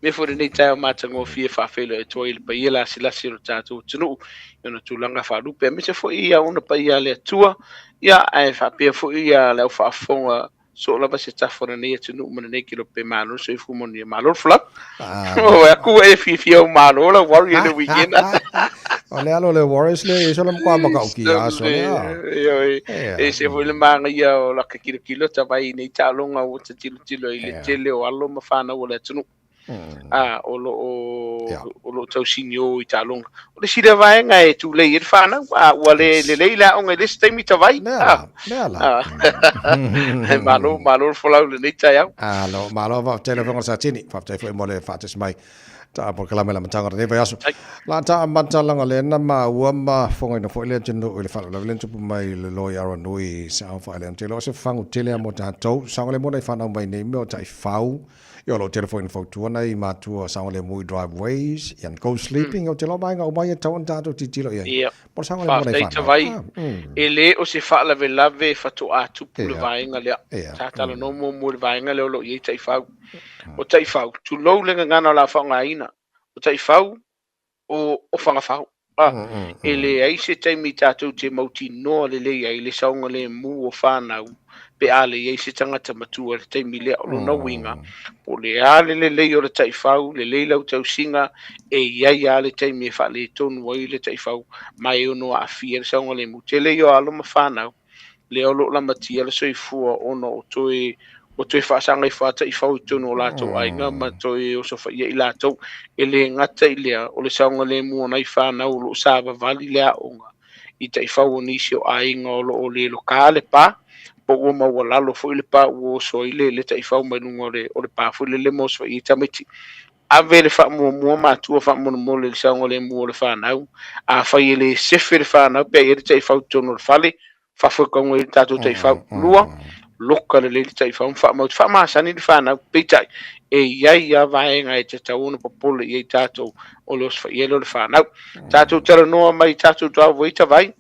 me fo nei tai matango fie fa felo e toi le paia la sila siro tatu tunu ona tulanga fa lupe me se fo ia ona paia le tua ia ai fa pe fo ia le fa fonga so la ba se tafona nei tunu mo nei kilo pe malo so fu mo ni malo fla o aku e fi o malo la worry le weekend ole alo le Warriors le so lam kwa maka uki aso le e se fo le manga ia o la kilo ta vai nei talonga o te tilo ile tele o alo ma fa na o le tunu o lo tau sinyo I talonga o le sira vai nga e tu le ir fa na wa le leila o ngai le stemi ta vai malo fo la le nei tai au malo va telefono sa tini fa te fo mo le fa te mai ta por kala mela matanga ne vai aso la ta manta langa le na ma wa ma fonga no fo le tino le fa la le tu mai le lo ya ro nui sa fa le telo se fangu tele mo ta to sa le mo nei fa na mai nei mo tai fau yo lo telephone fo tu na I matua sa le mui driveways and go sleeping o te lo mai nga o mai ta on ta to ti lo ia por sa le mo nei fa vai ele o se fa la ve fa to a tu pu le vai nga le ta no mo le vai nga le lo ye tai fau o tai fau tu lo le nga na la fa nga ina o tai fau o fa nga fau ele ai se tai mi ta tu te mauti no le ai le sa nga le mu o fa na pe ale ye se tanga ta matua te mile o no winga o le ale le o le tai fau le lau tau singa e ia ale te mi fa le ton wai le tai fau mai ono a fier sa ngole mu te le yo alo ma fa na le o lo la matia le soi fu ono o toi fa sanga I fa tai fau tu no la to ai nga ma toi o so fa ye la to ele ngata ile o le sa ngole mu na I fa na o lo sa va vali le onga I tai fau ni sio ai nga o le lokale pa po o ma wala lo fo ile pa o so ile le tai fau mai no o le pa fo le mo so I tamiti ave le fa mo ma tu fa mo le sa ngole mo le fa na a fa ile se fe le fa na pe ile tai fau to no fale fa fo ko ngoi ta tu tai fau lua loka le tai fau fa ma sa ni fa na pe tai e ia vai nga te ta uno popolo I tato o los fa ile le fa na tato tera no mai tato to avo ita vai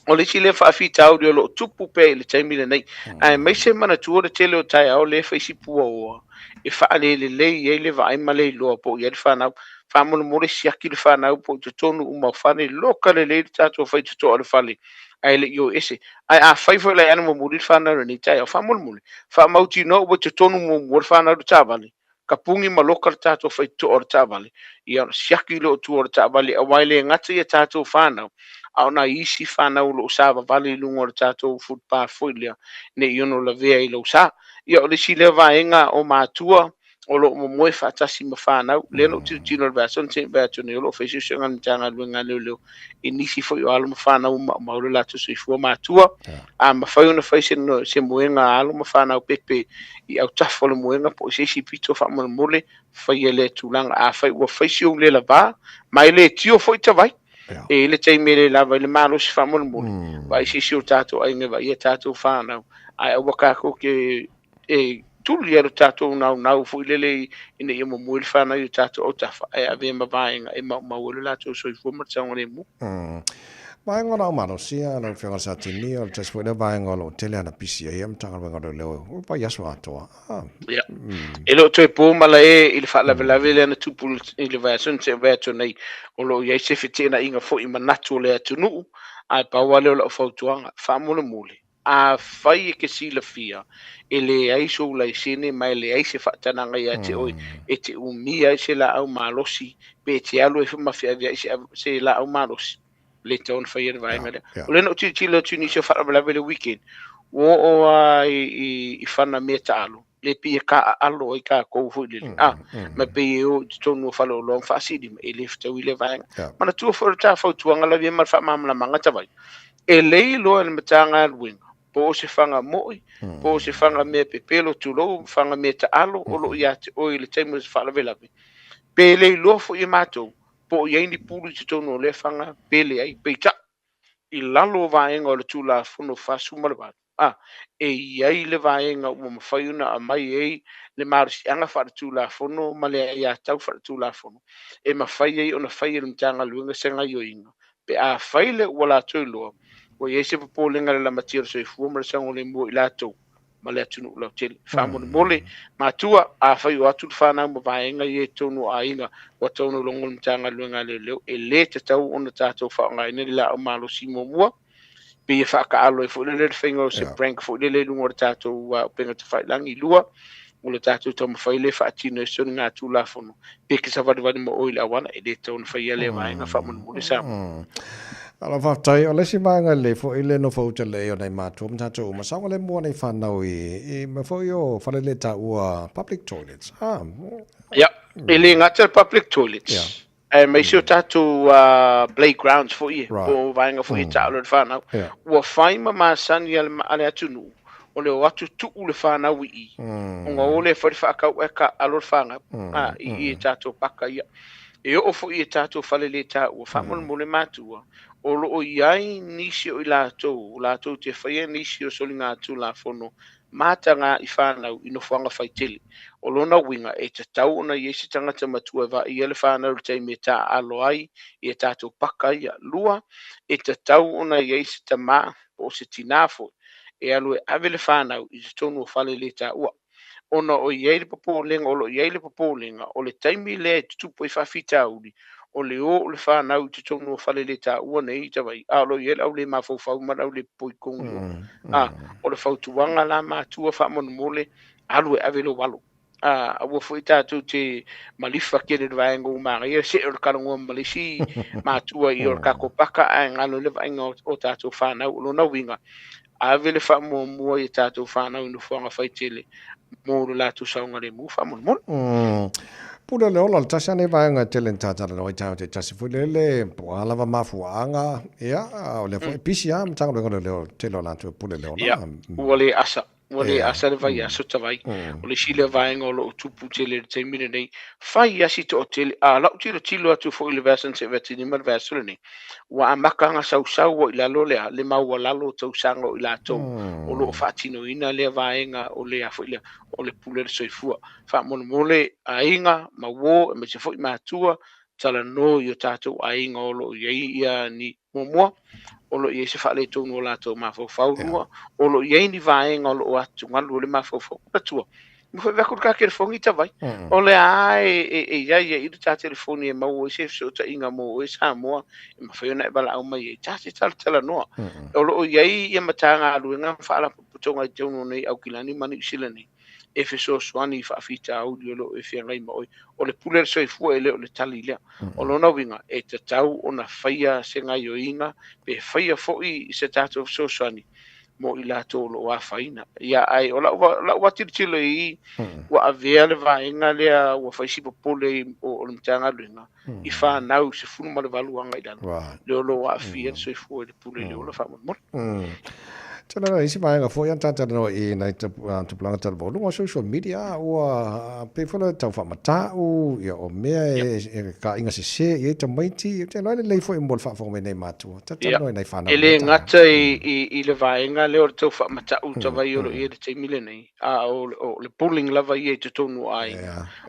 o le sile fa fita audio lo tupu pe le taimi le nei ai mai se mana tu o tele o tai au le fa isi pu o e fa le le vai ma le lo po ye fa na fa mo mo le sia ki le fa na po te tonu uma fa le loka le tato fa te to le fa le ai le yo ese ai a fa fo le ana mo mo le fa na ni tai fa mo mo fa mauti no o te tonu mo fa na ta vale kapungi ma loka tato fa to o ta vale ia sia ki lo tu o ta vale a wai le ngati e tato fa na au na isi fana ulo sa vale lungo tato footpath foilia ne yono la vea I lo sa ia o le sile vaenga o matua o lo mo moi fatasi ma fana le no tino le version te version ne lo fesi senga ntanga lunga le inisi fo yo alu ma fana ma lo la tu si fo matua a ma fa yo no fesi no se moenga alu ma fana o pepe I au tafo le moenga po se si pito fa mo mole fa yele tulanga a fa o fesi o le la ba mai le tio fo ita vai e le tai mele lava le malo si fa mo vai si si o tato ai me vai tato fa na ai o ka ko ke e tu le tato na fu le ine yo mo il fa na yo tato o tafa ai ave ma vai e ma o la to so fu mo tsang le mu vai ngona o mano sia no fe sa tini o te swede vai ngolo tele ana pisi e am tanga ngolo le o pa yaso ato ya e lo to po mala e il fa la le na tu pul il va son se va to nei o lo ye se fiti na inga fo I manatu le tu nu ai pa wale o fo tuanga fa mo le mule a fai ke si la fia ele ai so la sine mai le ai se fa tana ngai ate oi e te umia se la au malosi pe te alo e ma fia se la au malosi le ton fa yer vai ngale o le no ti lo tu ni se fa la le weekend o I fana me talo le pi ka alo I ka ko fu le ma pe o tonu fa lo fa si di e le fta wi le vai mana tu fo ta fo tu ngala vi ma fa mamla manga ta vai e le lo el matanga wing po se fanga moi po se fanga me pe pelo tu lo fanga me ta alo o lo ya o le temu fa la vela pe le lo fo I mato po ye ni pulu tu tonu le fanga pe le ai pe ta I lalo vaenga o le tula fono fasu malwa e ai le vaenga o mo faiuna a mai e le marsi anga fa tula fono male ya tau fa tula fono e ma fai e ona fai le mtanga luenga senga yo inga pe a fai le wala tulo o ye se po lenga la matiro so fu mo sang le mo ilato ma le atunu lau tele whamone mole matua a whai o atu whanau ma vaenga i e tonu a inga wa tonu longo mtanga luenga le leo e le te tau ona tātou whaonga ina la o malo si mua pe e whaka alo e fwile le whainga o se prank fwile le lungo o tātou penga te whailangi lua o le tātou tau mawhaile whaatino e soni ngā tūlafono pe ke sa wadi mo oile awana e le tau na whaia le vaenga whamone mole samu ala whaftai o lesi maanga le fo ile no fauta le o nei mātua mtato ma sawa le mua nei whanau i ma fo i o whale le ta ua public toilets ele ngata public toilets mai sio tātou playgrounds fo i o vaenga fo i ta alo le whanau ua whaima maasani ale atunu o le watu tuu le whanau i unga ole whare whaakau eka alo le whanau i tātou paka ia e o fo i tātou whale le ta ua whamon mole mātua o loo iai nisi o i lātou te whaia nisi o soli ngā tū la fono mātanga i whānau i no whanga whaitele. O lona winga e te tau ona i esi tangata matua wa i ele whānau te me tā alo ai i e tātou paka i a lua e te tau ona i esi ta mā o se tinafo e alu e avele whānau i te tonu o whale le tā ua. Ona o i eile papolenga o lo i eile papolenga o le taimi le tupu i whawhita uli o le o le whanau te tonu o whale le tā ua nei ta wai alo i ele au le mawhau marau le poi kongu o le whautuanga la mātua whamon mole alu e avelo walo a ua fwoi tātou te malifa kere le vaenga o maa ia se o le karangoa malisi mātua i o le kako paka a ngalo le vaenga o tātou whanau o lona winga a avele whamua mua i tātou whanau inu whanga whaitele mo le lātou saunga le mu whamon mole Pula le ola tasa ne vaenga tele tatara no itau te tasi fulele po alava mafuanga ia o le foi pisia mtanga le le telo la tu pula le ola wale asa wale asa le vai aso tavai o le sile vaenga o lo tupu tele te mine nei fai asi to tele a la tilo tilo atu foi le version se vetini mar version ni wa amaka nga sau o ila lole le mau lalo tau sango ila to o lo fatino ina le vaenga o le afo ile o le pule soifua fa mon mole ainga ma wo me se foi matua tala no yo tatou ainga o lo ia ni momo o lo ia se fa le tonu la to ma fo faulua o lo ia ni vaenga o lo atu ngalu le ma fo patua mo foi va ka ke fongi ta vai o le ai ia i ta telefoni e ma wo se so ta inga mo e sa mo ma foi na bala o mai ta se tala no o lo ia matanga lu nga fa la putonga tonu nei au kilani mani silani e fe so swani fa fita audio lo e fe ngai mo o le puler so fu ele o le tali le o lo no winga e te tau ona faia se ngai o inga pe faia foi se tato so swani mo ila to lo wa faina ya ai o la wa tirtilo i wa avele va inga le wa fa si popole o le mtanga luinga i fa nau se fu mo le valuanga i dan lo wa fia so fu le puler le o la fa mo Tana isi mai nga fo yan tata no I na te planga tala vo lunga social media o pe fola tau fa mata o ya o mea e ka inga se e te maiti te no le fo imbol fa fo me nei matu tata no nei fa na ele ngata I le vaenga le o tau fa mata o te vai o e te mile nei o le pulling lava I te tonu ai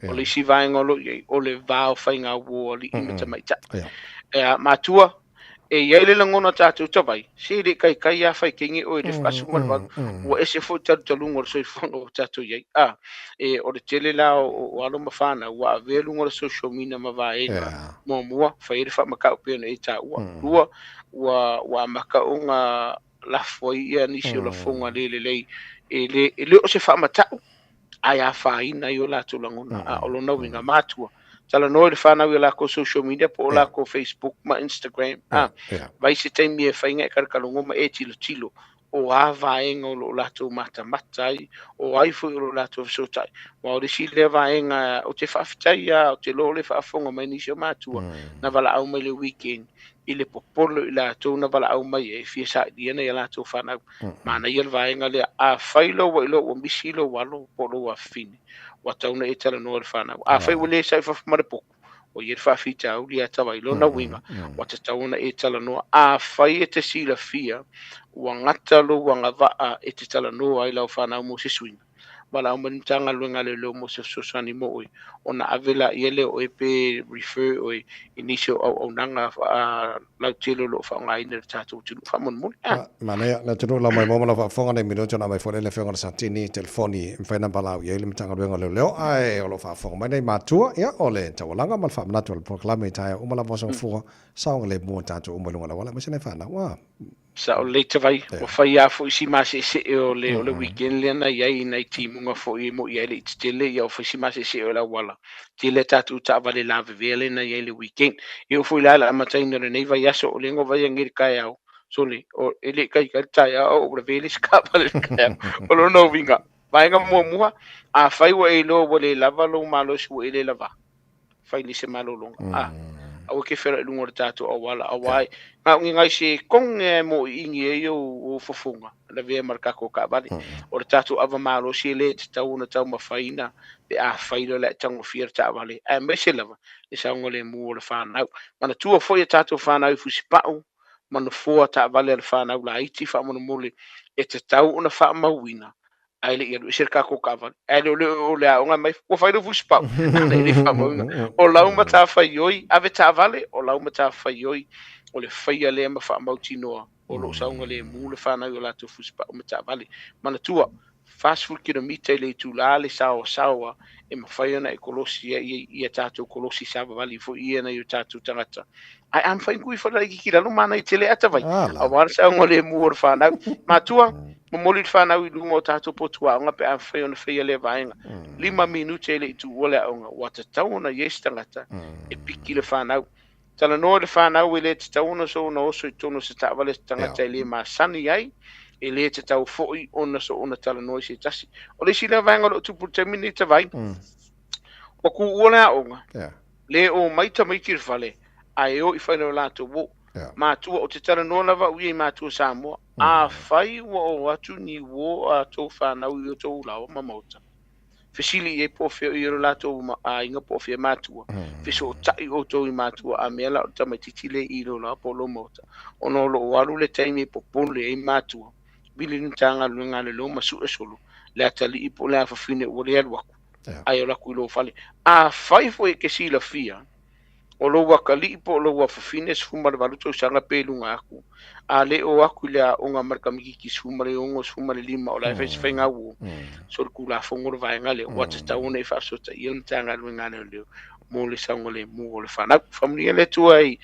o le si vaenga o le vao fainga wo le imata maita matua e yele langona tatu tabai se de kai ya fai kingi o de fasu mal o ese fo tatu lungo so fono tatu ye e o de tele la o alo mafana wa ve lungo social media ma va e mo fai fa maka pe no ita wa maka unga la foi ya ni se la fonga le le o se fa mata aya fa ina yo la tu langona o lo no winga matua tala no le fana wi la ko social media po la ko Facebook ma Instagram vai se tem me fainga kar kalongo ma e tilo o ava engo lo la to mata matai o ai fu lo la to so tai wa o si le va enga o te fa fitai o te lo le fa fonga mai ni so matua na vala au mai le weekend ile popolo ila to na vala au mai e fi sa di na la to fana mana yel va enga le a failo wa lo o misilo wa lo polo wa fini wa tauna e tala no le fana a fai wole sai fa mare po o yer fa fita o lia tawa ilo na winga wa te tauna e tala no a fai e te sila fia wa ngata lo wa ngava e te tala no ai lau fana mo se swing wala man tanga luenga le lo mo se sosani mo oi ona avela yele o pe refer o initial o nanga la tilo lo fa ngai ne tatu tu fa mon mon mana na tu la mai mo la fa fonga ne minuto na mai fo le fonga sa tini telefoni fa na bala yele mtanga luenga le ai o lo fa fonga mai nei matua ya ole tawalanga mal fa na tu proclame tai o mala bosa fu sa le mo tatu o mo la wala ma se ne fa na wa sa o le tawai o fai a fo isi ma se o le weekend le na yai na timu nga fo i mo yele tele ya fo isi ma se o la wala tele tatu ta vale la vele na yele weekend e o fo la ma tai no nei vai aso o le ngo vai ngir kai au so le o ele kai kai tai o o vele ska vale kai o lo no vinga vai nga mo mua a fai wa e lo le lava lo malo su ele lava fai ni se malo lo au ke fera lungo tatu o wala awai nga ngai se kong mo ingi e o fofunga la ve marka ko ka bali o tatu ava malo se le tau na tau mafaina pe a failo la tango fier ta vale e meselava e sa ngole mo le fa na mana tu fo e tatu fa na fu sipau mana fo ta vale le fa na la iti fa mo mole e tau na fa mawina ai le ia cerca ko ka vale ai le nga mai ko fa fu sipau le fa mo o la uma ta fa yoi ave ta vale o la uma ta fa yoi o le faia le ma fa mauti noa o lo saunga le mu le fa na yo la tu fu sipau ma ta vale mana tua fast food kilometer le tu la le sawa e ma faia na ekolosi ia tatu kolosi sa vale fo ia na yo tatu tangata ai am fa ngui fa la ki no mana i tele ata vai a war saunga le mu or fa na ma tua mo moli fa na wi mo tatu potua nga pe am faia na faia le vainga 5 minutos le tu wala nga wata tauna yes tangata e piki le fa na tala no le fa na wi le tauna so no so tono se ta vale tangata le ma sani ai e le te tau foi ona so ona tala no se tasi o le sila vanga lo tu puta minute vai o ku ona onga le o mai ta mai tir vale ai o i fa no la to wo ma tu o te tala no lava wi ma tu sa mo a fai wo atu ni wo a to fa na wi to la ma mota fesili e po fe i la to a inga po fe ma tu feso tai o to i ma tu a me la ta mai titile i lo la po lo mota ono lo walu le taimi po pole e ma tu bili ntanga lunga le lo masu esolo le atali ipo le fa fine o le alwa ai la ku lo fale a fai fo e ke si la fia o lo wa kali ipo lo wa fa fine su mar valuto sanga pelunga aku a le o aku le o nga marka miki ki su mar o ngo su mar lima o la fa fenga wo so ku la fo ngor va ngale wa tsa una e fa so tsa i ntanga lunga le mo le sangole mo le fa na family le tu ai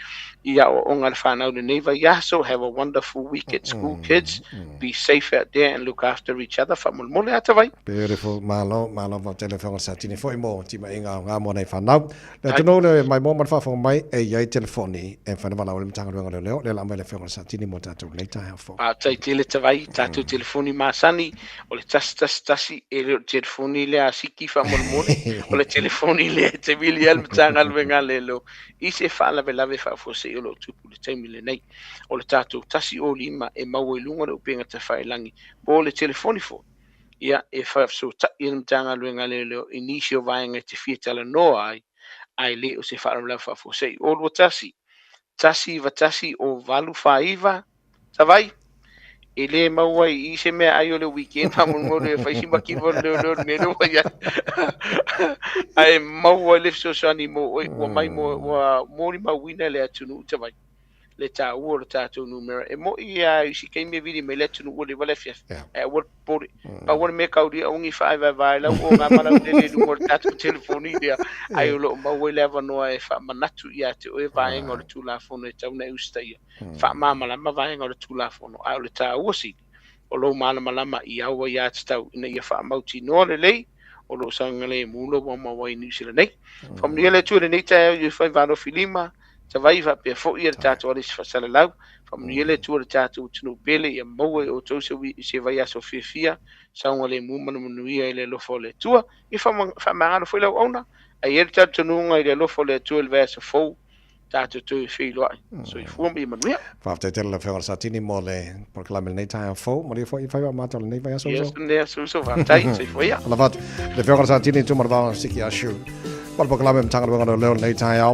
ia o nga fa na le neva ya so have a wonderful week at school kids be safe out there and look after each other family mo le ata vai beautiful malo va telefon sa tini foi mo ti mai nga mo nei fa na le tu no le mai mo ma fa fo mai e ia telefoni e fa na la le tanga le la mai le fa sa tini mo tatu le ta fo a tai tele te vai tatu telefoni ma sani o le tasi e le telefoni le asiki fa mo o le telefoni le te bilial mtanga luenga lelo i se fala ve lave fa fo se lo tupu le taimi le nei o le tatu tasi o lima e mau e lunga le upenga te fai langi po le telefoni fo ia e fa so ta i mtanga luenga lelo inisio vaenga te fietala no ai le o se fala lave fa fo se o lo tasi o valu faiva sa vai ele mau ai se me ai o le weekend fa mo le fa simba ki vo le no ya ai mau le so sani mo o mai mo ma wina le atunu te vai le ta o le ta tu numero e mo ia si ke me vidi me le atunu o le vale fia e o por pa o me ka uri ongi 5 vai la o ma mala le o ta tu telefoni dia ai lo mau le va no e fa manatu ia te o vai ngol tu la fono e tau na ustai fa mama la ma vai ngol tu la fono ai le ta o si o lo malama ia o ia tau ina ia fa mauti no le lei o lo sangale mulo mo ma wai ni sila nei family le tu nei ta you fa vano filima ta vai va pe fo ia tatu ali fa sala lau family le tu tatu tunu pele ia mo o to se vai a sofia sangale mu manu ia le lo fo le tu i fa ma fo le ona ai ele tatu nu ngai le lo fo le tu el verso fo tatu tu filo so i fu mi manu fa te la fa sa tini mo le proclame nei ta fo mo le fo i fa ma ta nei vai so so va tai se fo ia la va le fa sa tini tu mar va siki a shu por proclame tanga le nei ta